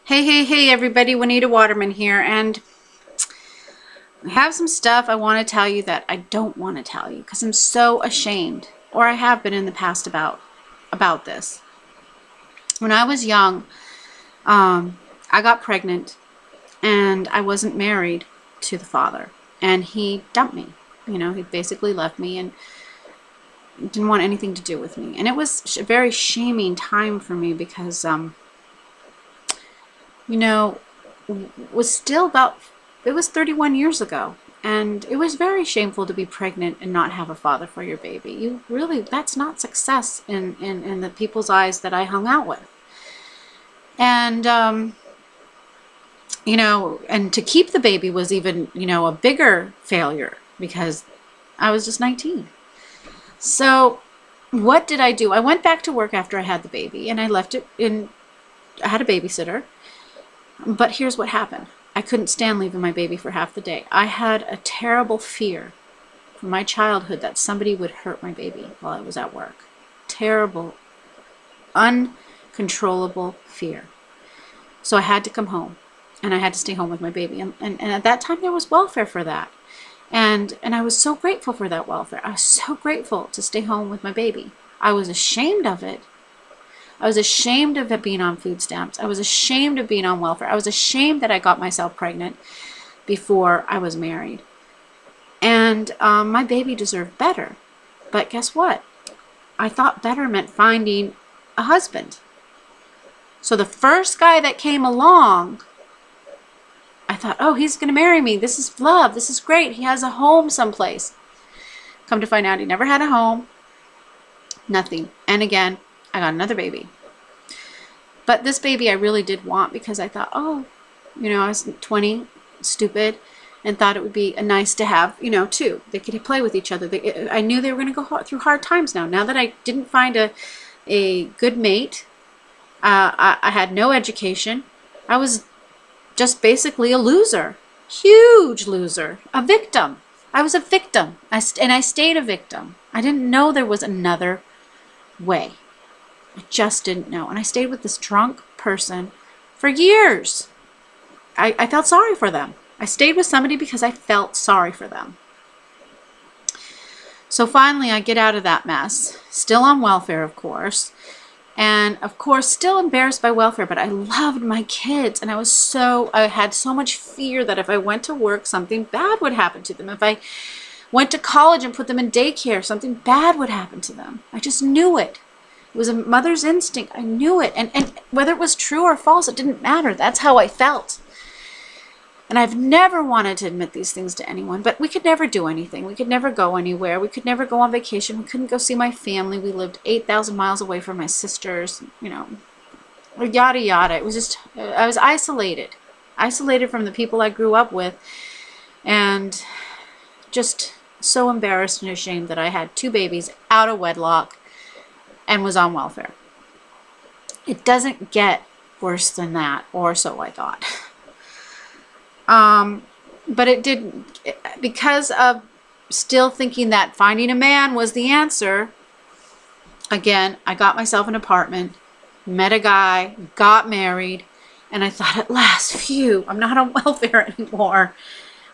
Hey, everybody, Juanita Waterman here, and I have some stuff I want to tell you that I don't want to tell you because I'm so ashamed, or I have been in the past about this. When I was young, I got pregnant, and I wasn't married to the father, and he dumped me. You know, he basically left me and didn't want anything to do with me, and it was a very shaming time for me because you know, was still about, it was 31 years ago. And it was very shameful to be pregnant and not have a father for your baby. You really, that's not success in the people's eyes that I hung out with. And, you know, and to keep the baby was even, you know, a bigger failure because I was just 19. So what did I do? I went back to work after I had the baby and I left it in, I had a babysitter. But here's what happened. I couldn't stand leaving my baby for half the day. I had a terrible fear from my childhood that somebody would hurt my baby while I was at work. Terrible, uncontrollable fear. So I had to come home, and I had to stay home with my baby. And at that time, there was welfare for that. And I was so grateful for that welfare. I was so grateful to stay home with my baby. I was ashamed of it. I was ashamed of it being on food stamps. I was ashamed of being on welfare. I was ashamed that I got myself pregnant before I was married. And my baby deserved better. But guess what? I thought better meant finding a husband. So the first guy that came along, I thought, oh, he's going to marry me. This is love. This is great. He has a home someplace. Come to find out, he never had a home. Nothing. And again, I got another baby. But this baby I really did want because I thought, oh, you know, I was 20, stupid, and thought it would be nice to have, you know, two. They could play with each other. I knew they were going to go through hard times now. Now that I didn't find a good mate, I had no education. I was just basically a loser. Huge loser. A victim. I was a victim. And I stayed a victim. I didn't know there was another way. I just didn't know. And I stayed with this drunk person for years. I felt sorry for them. I stayed with somebody because I felt sorry for them. So finally I get out of that mess. Still on welfare, of course. And of course, still embarrassed by welfare, but I loved my kids. And I had so much fear that if I went to work, something bad would happen to them. If I went to college and put them in daycare, something bad would happen to them. I just knew it. It was a mother's instinct. I knew it. And whether it was true or false, it didn't matter. That's how I felt. And I've never wanted to admit these things to anyone, but we could never do anything. We could never go anywhere. We could never go on vacation. We couldn't go see my family. We lived 8,000 miles away from my sisters, you know, yada, yada. It was just, I was isolated. Isolated from the people I grew up with. And just so embarrassed and ashamed that I had two babies out of wedlock and was on welfare. It doesn't get worse than that, or so I thought. But it didn't, because of still thinking that finding a man was the answer. Again, I got myself an apartment, met a guy, got married, and I thought, at last, phew, I'm not on welfare anymore.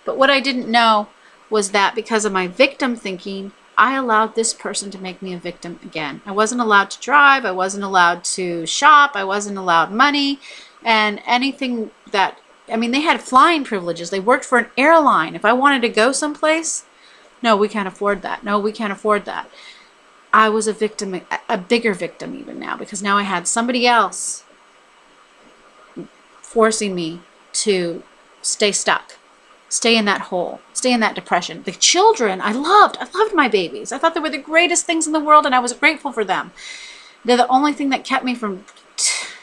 But what I didn't know was that because of my victim thinking, I allowed this person to make me a victim again. I wasn't allowed to drive. I wasn't allowed to shop. I wasn't allowed money. And anything that, I mean, they had flying privileges. They worked for an airline. If I wanted to go someplace, no, we can't afford that. No, we can't afford that. I was a victim, a bigger victim even now, because now I had somebody else forcing me to stay stuck. Stay in that hole, stay in that depression. The children, I loved my babies. I thought they were the greatest things in the world, and I was grateful for them. They're the only thing that kept me from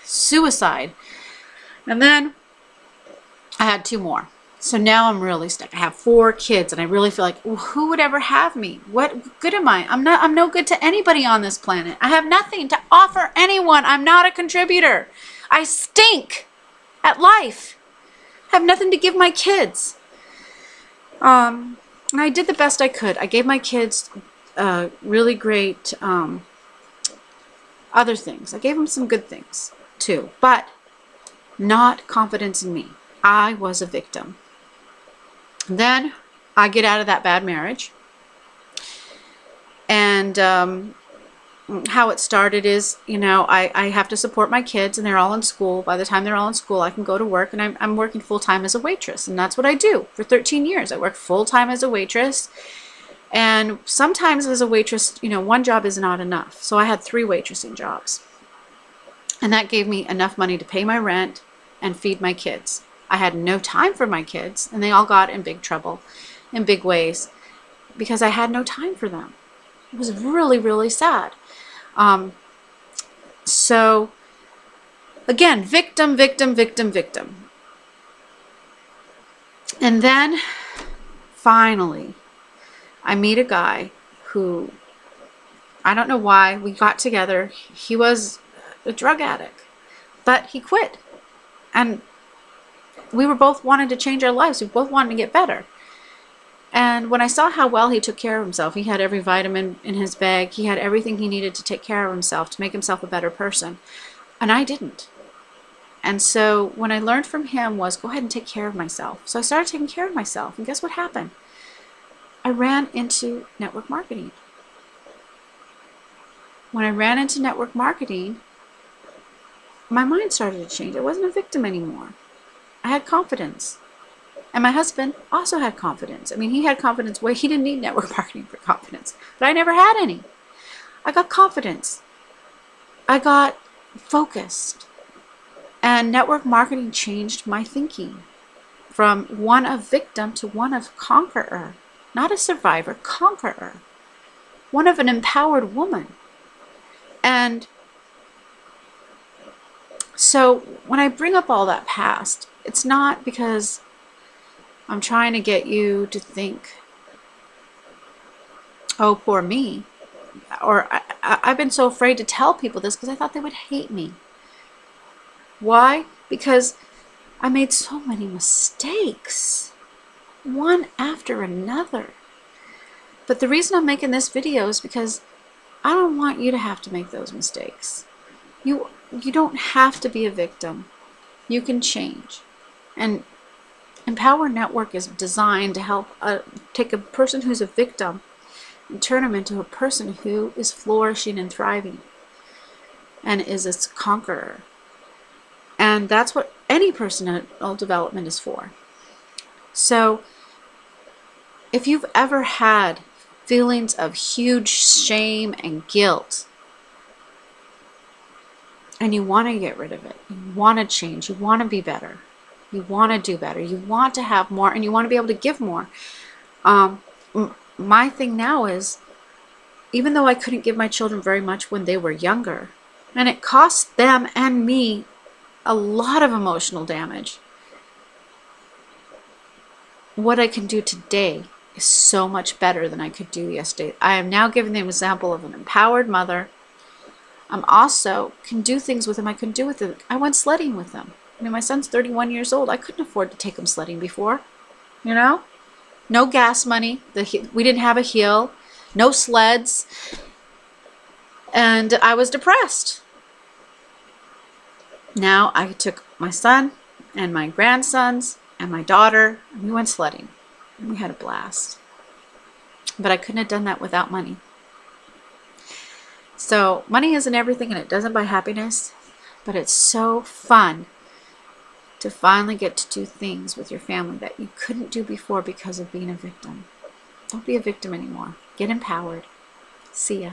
suicide. And then I had two more. So now I'm really stuck. I have 4 kids, and I really feel like, well, who would ever have me? What good am I? I'm no good to anybody on this planet. I have nothing to offer anyone. I'm not a contributor. I stink at life. I have nothing to give my kids. And I did the best I could. I gave my kids really great other things. I gave them some good things too. But not confidence in me. I was a victim. Then I get out of that bad marriage. And how it started is, I have to support my kids, and they're all in school. By the time they're all in school, I can go to work, and I'm working full-time as a waitress. And that's what I do for 13 years. I work full-time as a waitress. And sometimes as a waitress, one job is not enough. So I had 3 waitressing jobs. And that gave me enough money to pay my rent and feed my kids. I had no time for my kids, and they all got in big trouble in big ways because I had no time for them. It was really, really sad. So again, victim, victim, victim, victim. And then finally, I meet a guy who, I don't know why, we got together. He was a drug addict, but he quit. And we were both wanting to change our lives. We both wanted to get better. And when I saw how well he took care of himself, he had every vitamin in his bag. He had everything he needed to take care of himself, to make himself a better person. And I didn't. And so when I learned from him was, go ahead and take care of myself. So I started taking care of myself. And guess what happened? I ran into network marketing. When I ran into network marketing, my mind started to change. I wasn't a victim anymore. I had confidence. And my husband also had confidence. I mean, he had confidence where he didn't need network marketing for confidence. But I never had any. I got confidence. I got focused. And network marketing changed my thinking from one of victim to one of conqueror. Not a survivor, conqueror. One of an empowered woman. And so when I bring up all that past, it's not because I'm trying to get you to think, oh, poor me. Or I've been so afraid to tell people this because I thought they would hate me. Why? Because I made so many mistakes, one after another. But the reason I'm making this video is because I don't want you to have to make those mistakes. You don't have to be a victim. You can change. And Empower Network is designed to help take a person who's a victim and turn them into a person who is flourishing and thriving and is a conqueror. And that's what any personal development is for. So if you've ever had feelings of huge shame and guilt, and you want to get rid of it, you want to change, you want to be better, you want to do better, you want to have more, and you want to be able to give more. My thing now is, even though I couldn't give my children very much when they were younger, and it cost them and me a lot of emotional damage, what I can do today is so much better than I could do yesterday. I am now giving them an example of an empowered mother. I'm also can do things with them I couldn't do with them. I went sledding with them. My son's 31 years old. I couldn't afford to take him sledding before. No gas money. We didn't have a hill. No sleds. And I was depressed. Now I took my son and my grandsons and my daughter, and we went sledding. And we had a blast. But I couldn't have done that without money. So money isn't everything, and it doesn't buy happiness, but it's so fun to finally get to do things with your family that you couldn't do before because of being a victim. Don't be a victim anymore. Get empowered. See ya.